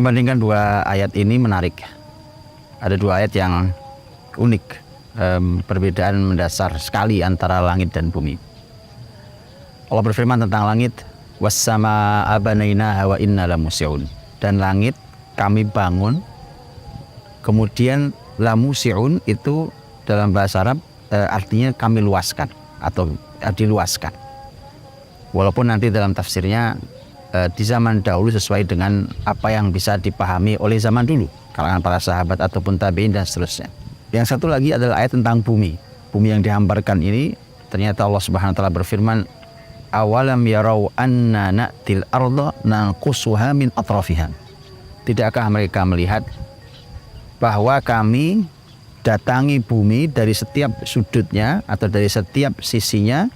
Membandingkan dua ayat ini menarik. Ada dua ayat yang unik, perbedaan mendasar sekali antara langit dan bumi. Allah berfirman tentang langit, was-samaa'a banainaha wa inna lamusi'un. Dan langit kami bangun, kemudian lamusi'un itu dalam bahasa Arab artinya kami luaskan atau diluaskan. Walaupun nanti dalam tafsirnya di zaman dahulu sesuai dengan apa yang bisa dipahami oleh zaman dulu, kalangan para sahabat ataupun tabi'in dan seterusnya. Yang satu lagi adalah ayat tentang bumi. Bumi yang dihamparkan ini ternyata Allah Subhanahu wa taala berfirman, awalam yarau anna na'til arda nanqusuha min atrafiha. Tidakkah mereka melihat bahwa kami datangi bumi dari setiap sudutnya atau dari setiap sisinya,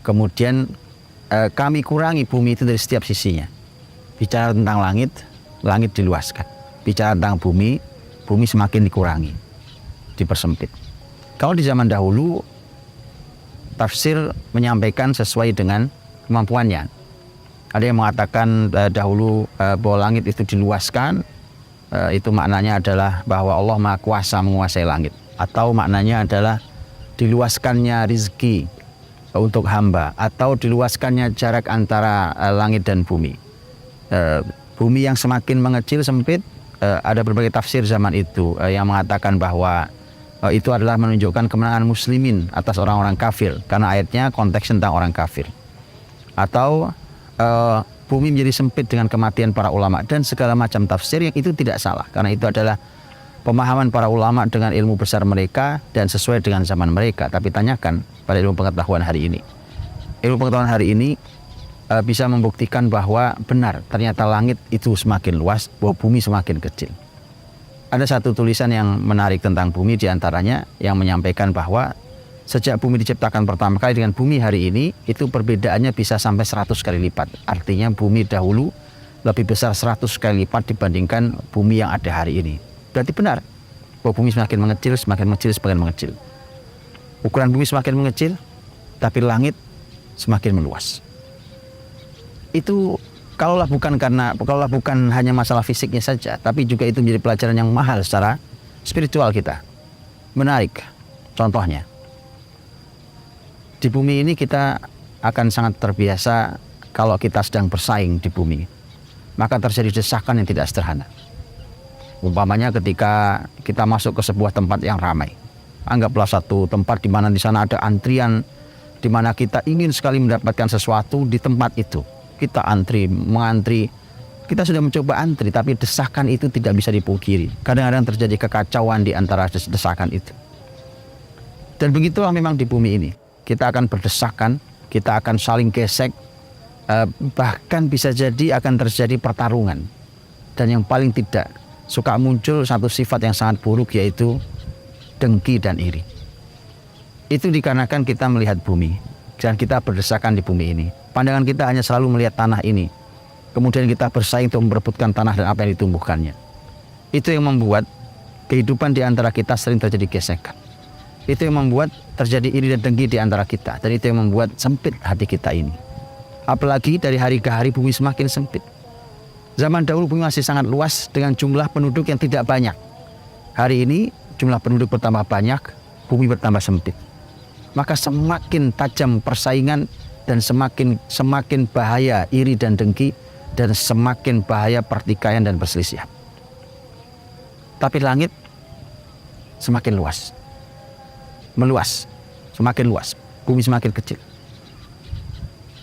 kemudian kami kurangi bumi itu dari setiap sisinya. Bicara tentang langit, langit diluaskan. Bicara tentang bumi, bumi semakin dikurangi, dipersempit. Kalau di zaman dahulu, tafsir menyampaikan sesuai dengan kemampuannya. Ada yang mengatakan dahulu bahwa langit itu diluaskan, itu maknanya adalah bahwa Allah Maha Kuasa menguasai langit. Atau maknanya adalah diluaskannya rizki untuk hamba, atau diluaskannya jarak antara langit dan bumi. Bumi yang semakin mengecil sempit, ada berbagai tafsir zaman itu yang mengatakan bahwa itu adalah menunjukkan kemenangan muslimin atas orang-orang kafir, karena ayatnya konteks tentang orang kafir. Atau bumi menjadi sempit dengan kematian para ulama, dan segala macam tafsir yang itu tidak salah, karena itu adalah pemahaman para ulama dengan ilmu besar mereka dan sesuai dengan zaman mereka. Tapi tanyakan pada ilmu pengetahuan hari ini. Ilmu pengetahuan hari ini bisa membuktikan bahwa benar, ternyata langit itu semakin luas, bahwa bumi semakin kecil. Ada satu tulisan yang menarik tentang bumi, diantaranya yang menyampaikan bahwa sejak bumi diciptakan pertama kali dengan bumi hari ini, itu perbedaannya bisa sampai 100 kali lipat. Artinya bumi dahulu lebih besar 100 kali lipat dibandingkan bumi yang ada hari ini. Berarti benar bahwa bumi semakin mengecil, semakin mengecil. Ukuran bumi semakin mengecil, tapi langit semakin meluas. Itu kalaulah bukan hanya masalah fisiknya saja, tapi juga itu menjadi pelajaran yang mahal secara spiritual kita. Menarik. Contohnya, di bumi ini kita akan sangat terbiasa kalau kita sedang bersaing di bumi, maka terjadi desakan yang tidak sederhana. Umpamanya ketika kita masuk ke sebuah tempat yang ramai, anggaplah satu tempat di mana di sana ada antrian, di mana kita ingin sekali mendapatkan sesuatu di tempat itu. Kita mengantri, kita sudah mencoba antri, tapi desakan itu tidak bisa dipungkiri. Kadang-kadang terjadi kekacauan di antara desakan itu. Dan begitulah memang di bumi ini. Kita akan berdesakan, kita akan saling gesek, bahkan bisa jadi akan terjadi pertarungan. Dan yang paling tidak, suka muncul satu sifat yang sangat buruk, yaitu dengki dan iri. Itu dikarenakan kita melihat bumi dan kita berdesakan di bumi ini. Pandangan kita hanya selalu melihat tanah ini. Kemudian kita bersaing untuk memperebutkan tanah dan apa yang ditumbuhkannya. Itu yang membuat kehidupan di antara kita sering terjadi gesekan. Itu yang membuat terjadi iri dan dengki di antara kita. Dan itu yang membuat sempit hati kita ini. Apalagi dari hari ke hari bumi semakin sempit. Zaman dahulu bumi masih sangat luas dengan jumlah penduduk yang tidak banyak. Hari ini jumlah penduduk bertambah banyak, bumi bertambah sempit. Maka semakin tajam persaingan dan semakin bahaya iri dan dengki, dan semakin bahaya pertikaian dan perselisihan. Tapi langit semakin luas, meluas, semakin luas, bumi semakin kecil.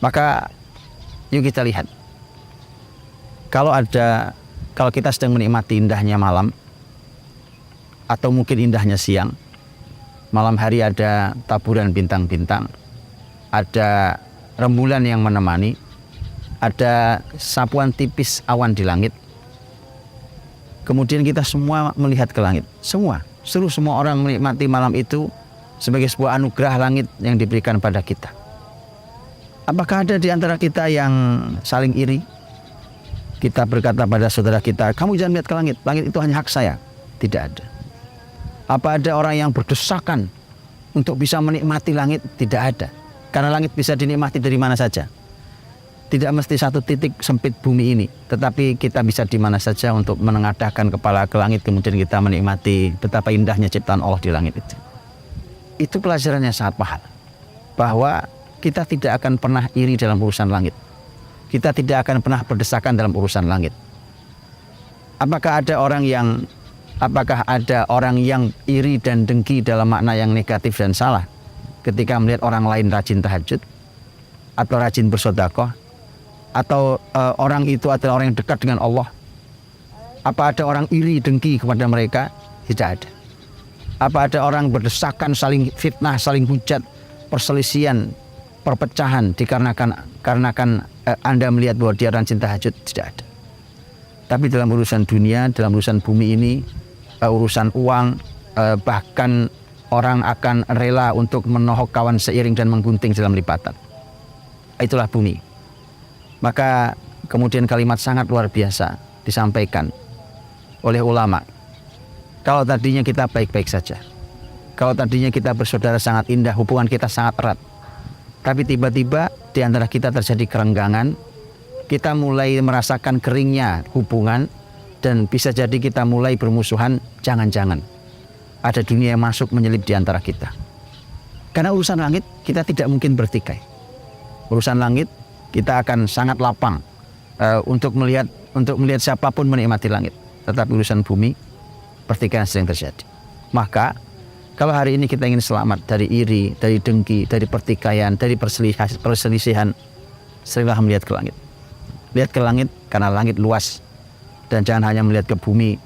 Maka yuk kita lihat. Kalau kita sedang menikmati indahnya malam, atau mungkin indahnya siang, malam hari ada taburan bintang-bintang, ada rembulan yang menemani, ada sapuan tipis awan di langit. Kemudian kita semua melihat ke langit, semua orang menikmati malam itu sebagai sebuah anugerah langit yang diberikan pada kita. Apakah ada di antara kita yang saling iri? Kita berkata pada saudara kita, kamu jangan lihat ke langit, langit itu hanya hak saya. Tidak ada. Apa ada orang yang berdesakan untuk bisa menikmati langit? Tidak ada. Karena langit bisa dinikmati dari mana saja. Tidak mesti satu titik sempit bumi ini, tetapi kita bisa di mana saja untuk menengadahkan kepala ke langit, kemudian kita menikmati betapa indahnya ciptaan Allah di langit itu. Itu pelajarannya sangat mahal, bahwa kita tidak akan pernah iri dalam urusan langit. Kita tidak akan pernah berdesakan dalam urusan langit. Apakah ada orang yang iri dan dengki dalam makna yang negatif dan salah ketika melihat orang lain rajin tahajud atau rajin bersedekah, atau orang itu adalah orang yang dekat dengan Allah? Apa ada orang iri dengki kepada mereka? Tidak ada. Apa ada orang berdesakan, saling fitnah, saling hujat, perselisihan, perpecahan dikarenakan Anda melihat bahwa dia rajin tahajud? Tidak ada. Tapi dalam urusan dunia, dalam urusan bumi ini, urusan uang, bahkan orang akan rela untuk menohok kawan seiring dan menggunting dalam lipatan. Itulah bumi. Maka kemudian kalimat sangat luar biasa disampaikan oleh ulama. Kalau tadinya kita baik-baik saja, kalau tadinya kita bersaudara sangat indah, hubungan kita sangat erat, tapi tiba-tiba di antara kita terjadi kerenggangan, kita mulai merasakan keringnya hubungan, dan bisa jadi kita mulai bermusuhan. Jangan-jangan ada dunia yang masuk menyelip di antara kita. Karena urusan langit kita tidak mungkin bertikai. Urusan langit kita akan sangat lapang untuk melihat siapapun menikmati langit. Tetapi urusan bumi, pertikaian sering terjadi. Maka kalau hari ini kita ingin selamat dari iri, dari dengki, dari pertikaian, dari perselisihan, seringlah melihat ke langit. Lihat ke langit karena langit luas, dan jangan hanya melihat ke bumi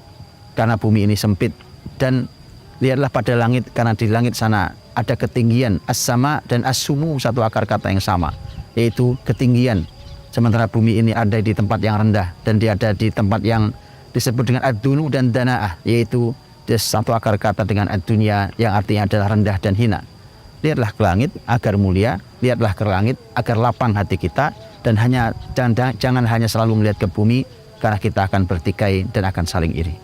karena bumi ini sempit. Dan lihatlah pada langit karena di langit sana ada ketinggian. As-sama dan as-sumu satu akar kata yang sama, yaitu ketinggian. Sementara bumi ini ada di tempat yang rendah, dan dia ada di tempat yang disebut dengan ad-dunu dan dana'ah, yaitu satu akar kata dengan ad-dunya yang artinya adalah rendah dan hina. Lihatlah ke langit agar mulia, lihatlah ke langit agar lapang hati kita, dan jangan hanya selalu melihat ke bumi, karena kita akan bertikai dan akan saling iri.